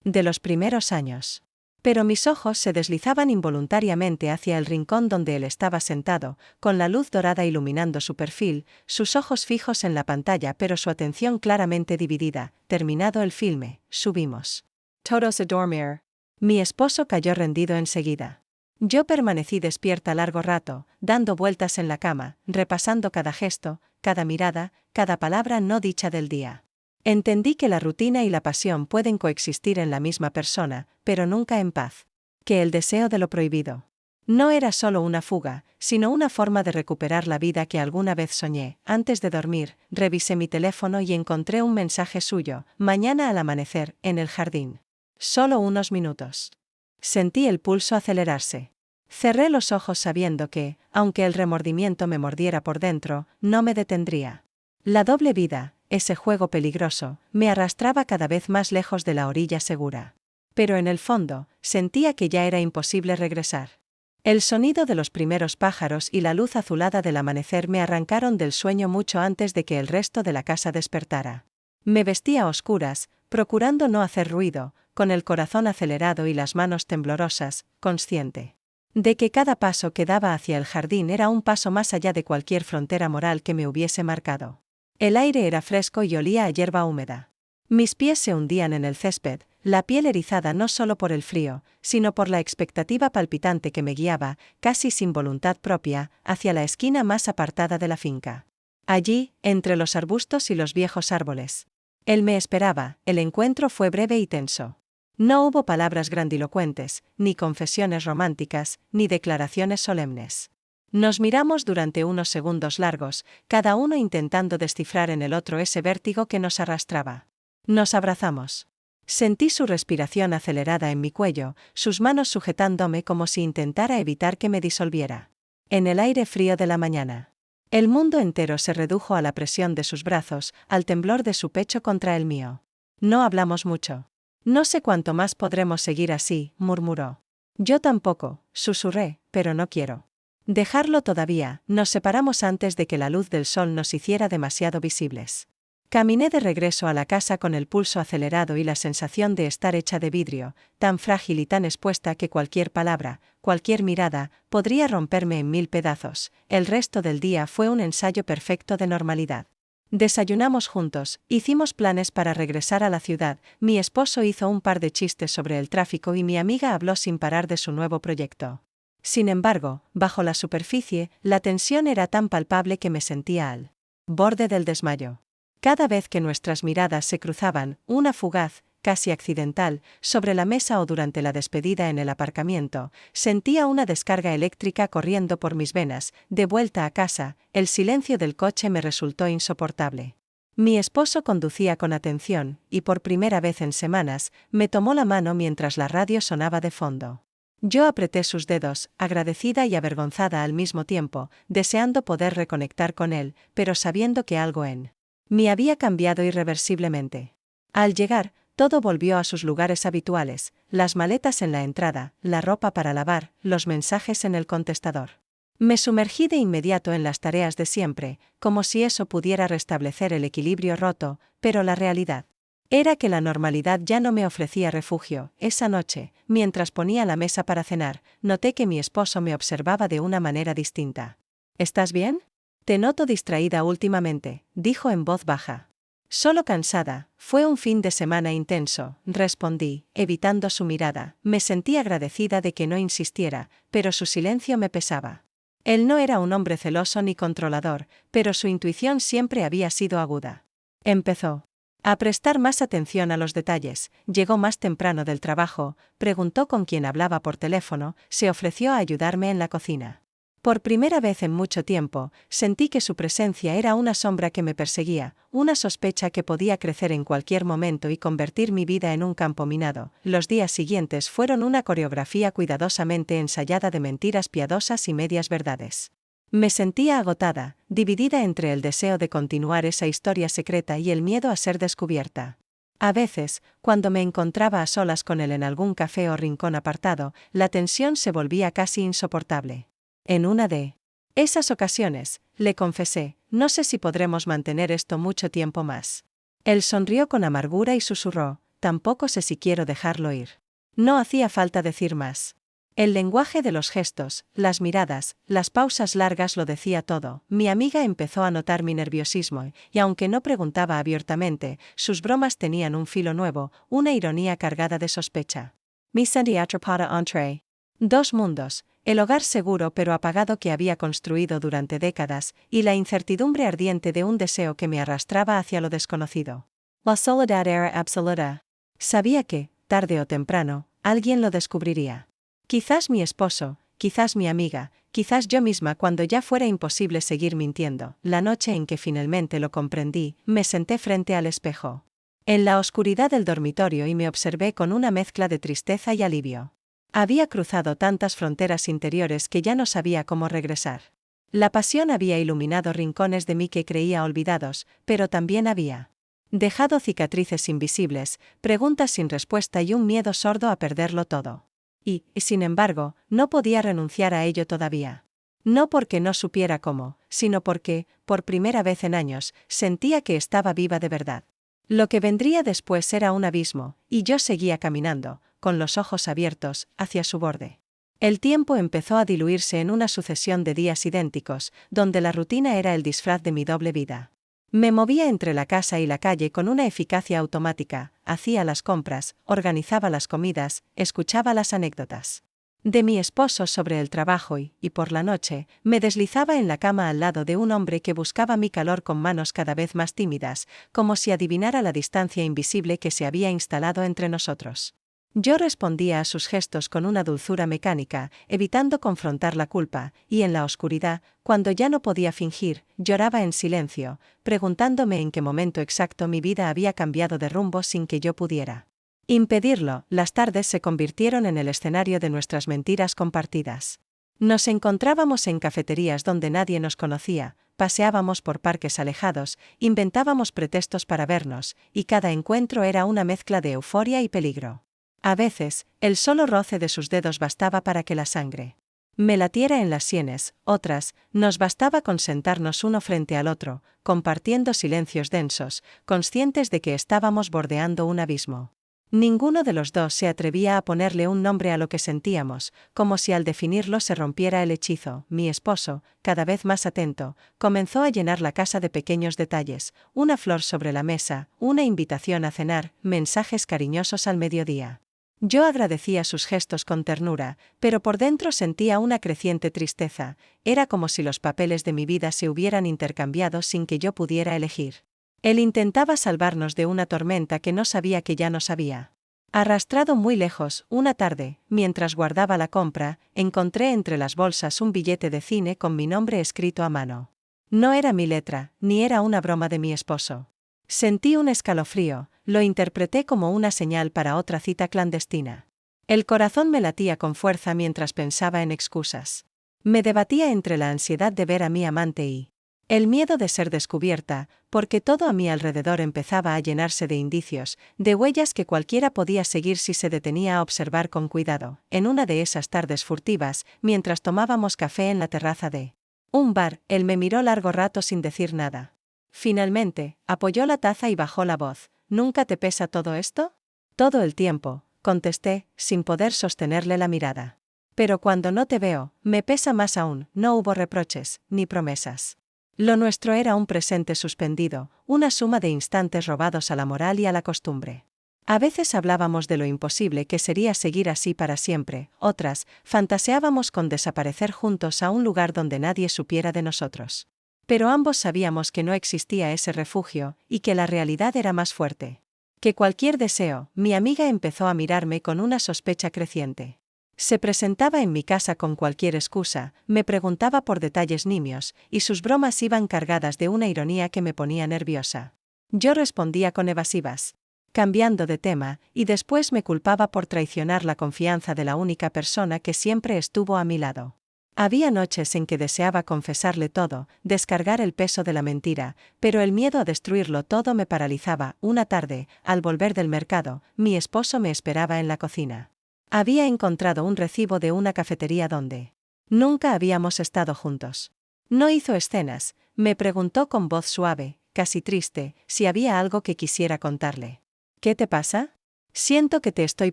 de los primeros años. Pero mis ojos se deslizaban involuntariamente hacia el rincón donde él estaba sentado, con la luz dorada iluminando su perfil, sus ojos fijos en la pantalla pero su atención claramente dividida. Terminado el filme, subimos todos a dormir. Mi esposo cayó rendido enseguida. Yo permanecí despierta largo rato, dando vueltas en la cama, repasando cada gesto, cada mirada, cada palabra no dicha del día. Entendí que la rutina y la pasión pueden coexistir en la misma persona, pero nunca en paz. Que el deseo de lo prohibido no era solo una fuga, sino una forma de recuperar la vida que alguna vez soñé. Antes de dormir, revisé mi teléfono y encontré un mensaje suyo: mañana al amanecer, en el jardín. Solo unos minutos. Sentí el pulso acelerarse. Cerré los ojos sabiendo que, aunque el remordimiento me mordiera por dentro, no me detendría. La doble vida, ese juego peligroso, me arrastraba cada vez más lejos de la orilla segura. Pero en el fondo, sentía que ya era imposible regresar. El sonido de los primeros pájaros y la luz azulada del amanecer me arrancaron del sueño mucho antes de que el resto de la casa despertara. Me vestí a oscuras, procurando no hacer ruido, con el corazón acelerado y las manos temblorosas, consciente de que cada paso que daba hacia el jardín era un paso más allá de cualquier frontera moral que me hubiese marcado. El aire era fresco y olía a hierba húmeda. Mis pies se hundían en el césped, la piel erizada no solo por el frío, sino por la expectativa palpitante que me guiaba, casi sin voluntad propia, hacia la esquina más apartada de la finca. Allí, entre los arbustos y los viejos árboles. Él me esperaba. El encuentro fue breve y tenso. No hubo palabras grandilocuentes, ni confesiones románticas, ni declaraciones solemnes. Nos miramos durante unos segundos largos, cada uno intentando descifrar en el otro ese vértigo que nos arrastraba. Nos abrazamos. Sentí su respiración acelerada en mi cuello, sus manos sujetándome como si intentara evitar que me disolviera en el aire frío de la mañana. El mundo entero se redujo a la presión de sus brazos, al temblor de su pecho contra el mío. No hablamos mucho. No sé cuánto más podremos seguir así, murmuró. Yo tampoco, susurré, pero no quiero dejarlo todavía. Nos separamos antes de que la luz del sol nos hiciera demasiado visibles. Caminé de regreso a la casa con el pulso acelerado y la sensación de estar hecha de vidrio, tan frágil y tan expuesta que cualquier palabra, cualquier mirada, podría romperme en 1000 pedazos. El resto del día fue un ensayo perfecto de normalidad. Desayunamos juntos, hicimos planes para regresar a la ciudad, mi esposo hizo un par de chistes sobre el tráfico y mi amiga habló sin parar de su nuevo proyecto. Sin embargo, bajo la superficie, la tensión era tan palpable que me sentía al borde del desmayo. Cada vez que nuestras miradas se cruzaban, una fugaz, casi accidental, sobre la mesa o durante la despedida en el aparcamiento, sentía una descarga eléctrica corriendo por mis venas. De vuelta a casa, el silencio del coche me resultó insoportable. Mi esposo conducía con atención, y por primera vez en semanas, me tomó la mano mientras la radio sonaba de fondo. Yo apreté sus dedos, agradecida y avergonzada al mismo tiempo, deseando poder reconectar con él, pero sabiendo que algo en mí había cambiado irreversiblemente. Al llegar, todo volvió a sus lugares habituales, las maletas en la entrada, la ropa para lavar, los mensajes en el contestador. Me sumergí de inmediato en las tareas de siempre, como si eso pudiera restablecer el equilibrio roto, pero la realidad era que la normalidad ya no me ofrecía refugio. Esa noche, mientras ponía la mesa para cenar, noté que mi esposo me observaba de una manera distinta. ¿Estás bien? Te noto distraída últimamente, dijo en voz baja. Solo cansada, fue un fin de semana intenso, respondí, evitando su mirada. Me sentí agradecida de que no insistiera, pero su silencio me pesaba. Él no era un hombre celoso ni controlador, pero su intuición siempre había sido aguda. Empezó a prestar más atención a los detalles, llegó más temprano del trabajo, preguntó con quién hablaba por teléfono, se ofreció a ayudarme en la cocina. Por primera vez en mucho tiempo, sentí que su presencia era una sombra que me perseguía, una sospecha que podía crecer en cualquier momento y convertir mi vida en un campo minado. Los días siguientes fueron una coreografía cuidadosamente ensayada de mentiras piadosas y medias verdades. Me sentía agotada, dividida entre el deseo de continuar esa historia secreta y el miedo a ser descubierta. A veces, cuando me encontraba a solas con él en algún café o rincón apartado, la tensión se volvía casi insoportable. En una de esas ocasiones, le confesé, no sé si podremos mantener esto mucho tiempo más. Él sonrió con amargura y susurró, tampoco sé si quiero dejarlo ir. No hacía falta decir más. El lenguaje de los gestos, las miradas, las pausas largas lo decía todo. Mi amiga empezó a notar mi nerviosismo, y aunque no preguntaba abiertamente, sus bromas tenían un filo nuevo, una ironía cargada de sospecha. Me sentí atrapada entre dos mundos, el hogar seguro pero apagado que había construido durante décadas, y la incertidumbre ardiente de un deseo que me arrastraba hacia lo desconocido. La soledad era absoluta. Sabía que, tarde o temprano, alguien lo descubriría. Quizás mi esposo, quizás mi amiga, quizás yo misma cuando ya fuera imposible seguir mintiendo. La noche en que finalmente lo comprendí, me senté frente al espejo en la oscuridad del dormitorio y me observé con una mezcla de tristeza y alivio. Había cruzado tantas fronteras interiores que ya no sabía cómo regresar. La pasión había iluminado rincones de mí que creía olvidados, pero también había dejado cicatrices invisibles, preguntas sin respuesta y un miedo sordo a perderlo todo. Y, sin embargo, no podía renunciar a ello todavía. No porque no supiera cómo, sino porque, por primera vez en años, sentía que estaba viva de verdad. Lo que vendría después era un abismo, y yo seguía caminando, con los ojos abiertos, hacia su borde. El tiempo empezó a diluirse en una sucesión de días idénticos, donde la rutina era el disfraz de mi doble vida. Me movía entre la casa y la calle con una eficacia automática, hacía las compras, organizaba las comidas, escuchaba las anécdotas de mi esposo sobre el trabajo y por la noche, me deslizaba en la cama al lado de un hombre que buscaba mi calor con manos cada vez más tímidas, como si adivinara la distancia invisible que se había instalado entre nosotros. Yo respondía a sus gestos con una dulzura mecánica, evitando confrontar la culpa, y en la oscuridad, cuando ya no podía fingir, lloraba en silencio, preguntándome en qué momento exacto mi vida había cambiado de rumbo sin que yo pudiera impedirlo. Las tardes se convirtieron en el escenario de nuestras mentiras compartidas. Nos encontrábamos en cafeterías donde nadie nos conocía, paseábamos por parques alejados, inventábamos pretextos para vernos, y cada encuentro era una mezcla de euforia y peligro. A veces, el solo roce de sus dedos bastaba para que la sangre me latiera en las sienes, otras, nos bastaba con sentarnos uno frente al otro, compartiendo silencios densos, conscientes de que estábamos bordeando un abismo. Ninguno de los dos se atrevía a ponerle un nombre a lo que sentíamos, como si al definirlo se rompiera el hechizo. Mi esposo, cada vez más atento, comenzó a llenar la casa de pequeños detalles, una flor sobre la mesa, una invitación a cenar, mensajes cariñosos al mediodía. Yo agradecía sus gestos con ternura, pero por dentro sentía una creciente tristeza. Era como si los papeles de mi vida se hubieran intercambiado sin que yo pudiera elegir. Él intentaba salvarnos de una tormenta que no sabía que ya nos había arrastrado muy lejos. Una tarde, mientras guardaba la compra, encontré entre las bolsas un billete de cine con mi nombre escrito a mano. No era mi letra, ni era una broma de mi esposo. Sentí un escalofrío, lo interpreté como una señal para otra cita clandestina. El corazón me latía con fuerza mientras pensaba en excusas. Me debatía entre la ansiedad de ver a mi amante y el miedo de ser descubierta, porque todo a mi alrededor empezaba a llenarse de indicios, de huellas que cualquiera podía seguir si se detenía a observar con cuidado. En una de esas tardes furtivas, mientras tomábamos café en la terraza de un bar, él me miró largo rato sin decir nada. Finalmente, apoyó la taza y bajó la voz. ¿Nunca te pesa todo esto? Todo el tiempo, contesté, sin poder sostenerle la mirada. Pero cuando no te veo, me pesa más aún. No hubo reproches, ni promesas. Lo nuestro era un presente suspendido, una suma de instantes robados a la moral y a la costumbre. A veces hablábamos de lo imposible que sería seguir así para siempre, otras, fantaseábamos con desaparecer juntos a un lugar donde nadie supiera de nosotros. Pero ambos sabíamos que no existía ese refugio, y que la realidad era más fuerte que cualquier deseo. Mi amiga empezó a mirarme con una sospecha creciente. Se presentaba en mi casa con cualquier excusa, me preguntaba por detalles nimios, y sus bromas iban cargadas de una ironía que me ponía nerviosa. Yo respondía con evasivas, cambiando de tema, y después me culpaba por traicionar la confianza de la única persona que siempre estuvo a mi lado. Había noches en que deseaba confesarle todo, descargar el peso de la mentira, pero el miedo a destruirlo todo me paralizaba. Una tarde, al volver del mercado, mi esposo me esperaba en la cocina. Había encontrado un recibo de una cafetería donde nunca habíamos estado juntos. No hizo escenas, me preguntó con voz suave, casi triste, si había algo que quisiera contarle. ¿Qué te pasa? Siento que te estoy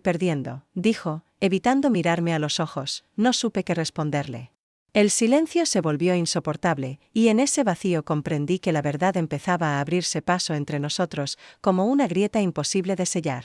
perdiendo, dijo, evitando mirarme a los ojos. No supe qué responderle. El silencio se volvió insoportable, y en ese vacío comprendí que la verdad empezaba a abrirse paso entre nosotros, como una grieta imposible de sellar.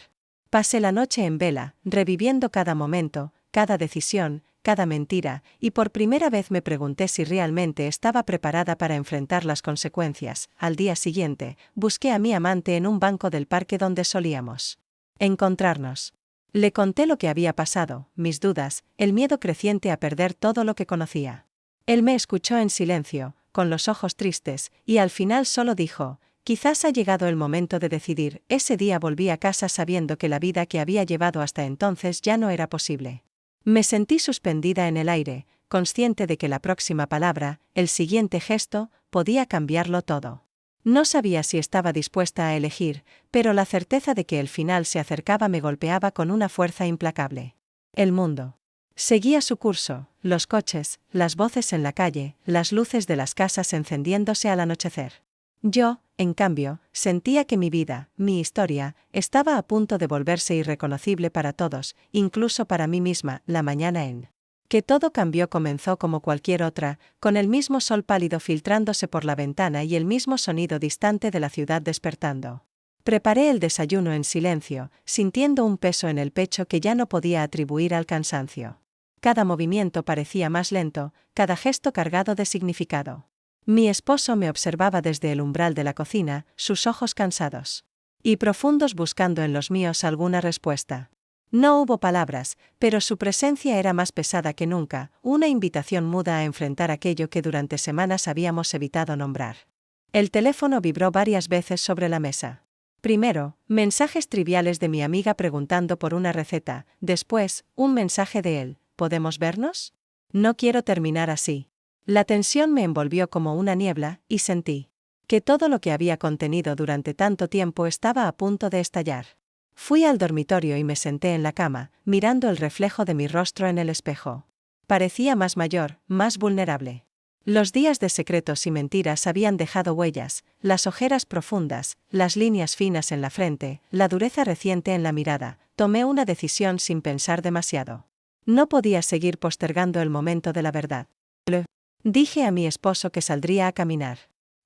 Pasé la noche en vela, reviviendo cada momento, cada decisión, cada mentira, y por primera vez me pregunté si realmente estaba preparada para enfrentar las consecuencias. Al día siguiente, busqué a mi amante en un banco del parque donde solíamos encontrarnos. Le conté lo que había pasado, mis dudas, el miedo creciente a perder todo lo que conocía. Él me escuchó en silencio, con los ojos tristes, y al final solo dijo: quizás ha llegado el momento de decidir. Ese día volví a casa sabiendo que la vida que había llevado hasta entonces ya no era posible. Me sentí suspendida en el aire, consciente de que la próxima palabra, el siguiente gesto, podía cambiarlo todo. No sabía si estaba dispuesta a elegir, pero la certeza de que el final se acercaba me golpeaba con una fuerza implacable. El mundo seguía su curso, los coches, las voces en la calle, las luces de las casas encendiéndose al anochecer. Yo, en cambio, sentía que mi vida, mi historia, estaba a punto de volverse irreconocible para todos, incluso para mí misma. La mañana en que todo cambió comenzó como cualquier otra, con el mismo sol pálido filtrándose por la ventana y el mismo sonido distante de la ciudad despertando. Preparé el desayuno en silencio, sintiendo un peso en el pecho que ya no podía atribuir al cansancio. Cada movimiento parecía más lento, cada gesto cargado de significado. Mi esposo me observaba desde el umbral de la cocina, sus ojos cansados y profundos buscando en los míos alguna respuesta. No hubo palabras, pero su presencia era más pesada que nunca, una invitación muda a enfrentar aquello que durante semanas habíamos evitado nombrar. El teléfono vibró varias veces sobre la mesa. Primero, mensajes triviales de mi amiga preguntando por una receta, después, un mensaje de él: ¿podemos vernos? No quiero terminar así. La tensión me envolvió como una niebla, y sentí que todo lo que había contenido durante tanto tiempo estaba a punto de estallar. Fui al dormitorio y me senté en la cama, mirando el reflejo de mi rostro en el espejo. Parecía más mayor, más vulnerable. Los días de secretos y mentiras habían dejado huellas, las ojeras profundas, las líneas finas en la frente, la dureza reciente en la mirada. Tomé una decisión sin pensar demasiado. No podía seguir postergando el momento de la verdad. Dije a mi esposo que saldría a caminar.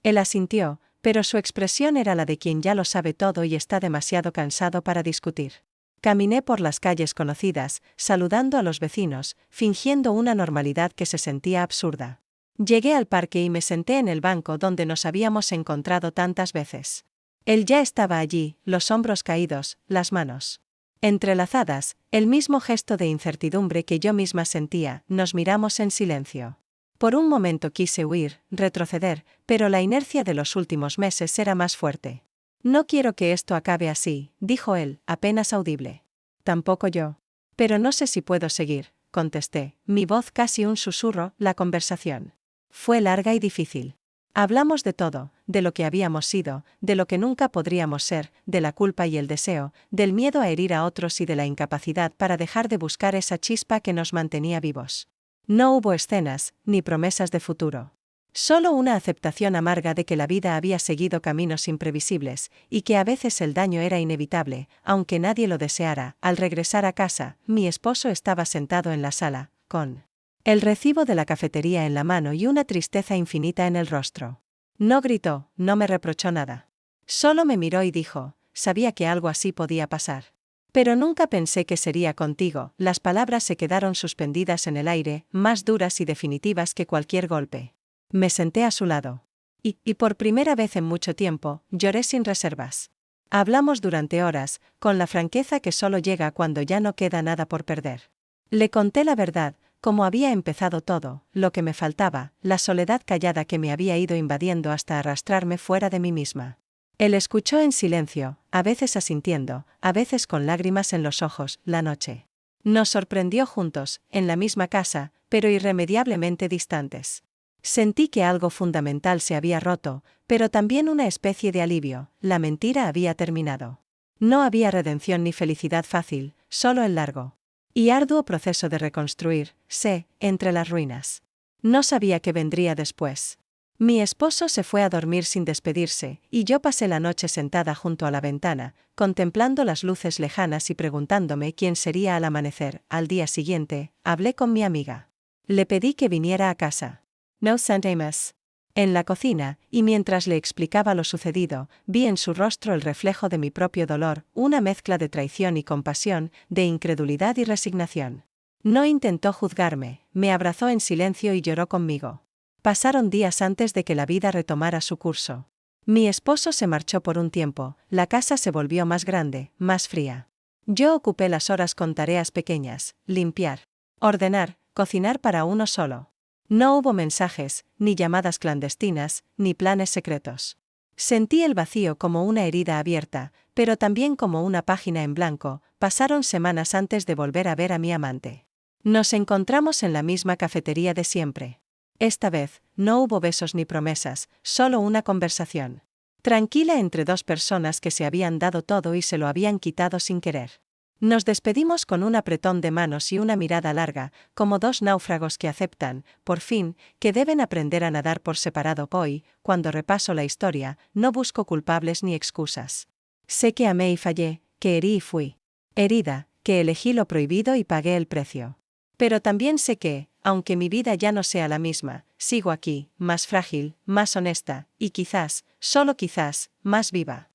Él asintió, pero su expresión era la de quien ya lo sabe todo y está demasiado cansado para discutir. Caminé por las calles conocidas, saludando a los vecinos, fingiendo una normalidad que se sentía absurda. Llegué al parque y me senté en el banco donde nos habíamos encontrado tantas veces. Él ya estaba allí, los hombros caídos, las manos entrelazadas, el mismo gesto de incertidumbre que yo misma sentía. Nos miramos en silencio. Por un momento quise huir, retroceder, pero la inercia de los últimos meses era más fuerte. No quiero que esto acabe así, dijo él, apenas audible. Tampoco yo. Pero no sé si puedo seguir, contesté, mi voz casi un susurro. La conversación fue larga y difícil. Hablamos de todo, de lo que habíamos sido, de lo que nunca podríamos ser, de la culpa y el deseo, del miedo a herir a otros y de la incapacidad para dejar de buscar esa chispa que nos mantenía vivos. No hubo escenas, ni promesas de futuro. Solo una aceptación amarga de que la vida había seguido caminos imprevisibles, y que a veces el daño era inevitable, aunque nadie lo deseara. Al regresar a casa, mi esposo estaba sentado en la sala, con el recibo de la cafetería en la mano y una tristeza infinita en el rostro. No gritó, no me reprochó nada. Solo me miró y dijo, sabía que algo así podía pasar. Pero nunca pensé que sería contigo. Las palabras se quedaron suspendidas en el aire, más duras y definitivas que cualquier golpe. Me senté a su lado. Y por primera vez en mucho tiempo, lloré sin reservas. Hablamos durante horas, con la franqueza que solo llega cuando ya no queda nada por perder. Le conté la verdad, cómo había empezado todo, lo que me faltaba, la soledad callada que me había ido invadiendo hasta arrastrarme fuera de mí misma. Él escuchó en silencio, a veces asintiendo, a veces con lágrimas en los ojos. La noche nos sorprendió juntos, en la misma casa, pero irremediablemente distantes. Sentí que algo fundamental se había roto, pero también una especie de alivio. La mentira había terminado. No había redención ni felicidad fácil, solo el largo y arduo proceso de reconstruirse entre las ruinas. No sabía qué vendría después. Mi esposo se fue a dormir sin despedirse, y yo pasé la noche sentada junto a la ventana, contemplando las luces lejanas y preguntándome quién sería al amanecer. Al día siguiente, hablé con mi amiga. Le pedí que viniera a casa. No sentemos en la cocina, y mientras le explicaba lo sucedido, vi en su rostro el reflejo de mi propio dolor, una mezcla de traición y compasión, de incredulidad y resignación. No intentó juzgarme, me abrazó en silencio y lloró conmigo. Pasaron días antes de que la vida retomara su curso. Mi esposo se marchó por un tiempo, la casa se volvió más grande, más fría. Yo ocupé las horas con tareas pequeñas, limpiar, ordenar, cocinar para uno solo. No hubo mensajes, ni llamadas clandestinas, ni planes secretos. Sentí el vacío como una herida abierta, pero también como una página en blanco. Pasaron semanas antes de volver a ver a mi amante. Nos encontramos en la misma cafetería de siempre. Esta vez, no hubo besos ni promesas, solo una conversación tranquila entre dos personas que se habían dado todo y se lo habían quitado sin querer. Nos despedimos con un apretón de manos y una mirada larga, como dos náufragos que aceptan, por fin, que deben aprender a nadar por separado. Hoy, cuando repaso la historia, no busco culpables ni excusas. Sé que amé y fallé, que herí y fui herida, que elegí lo prohibido y pagué el precio. Pero también sé que, aunque mi vida ya no sea la misma, sigo aquí, más frágil, más honesta, y quizás, solo quizás, más viva.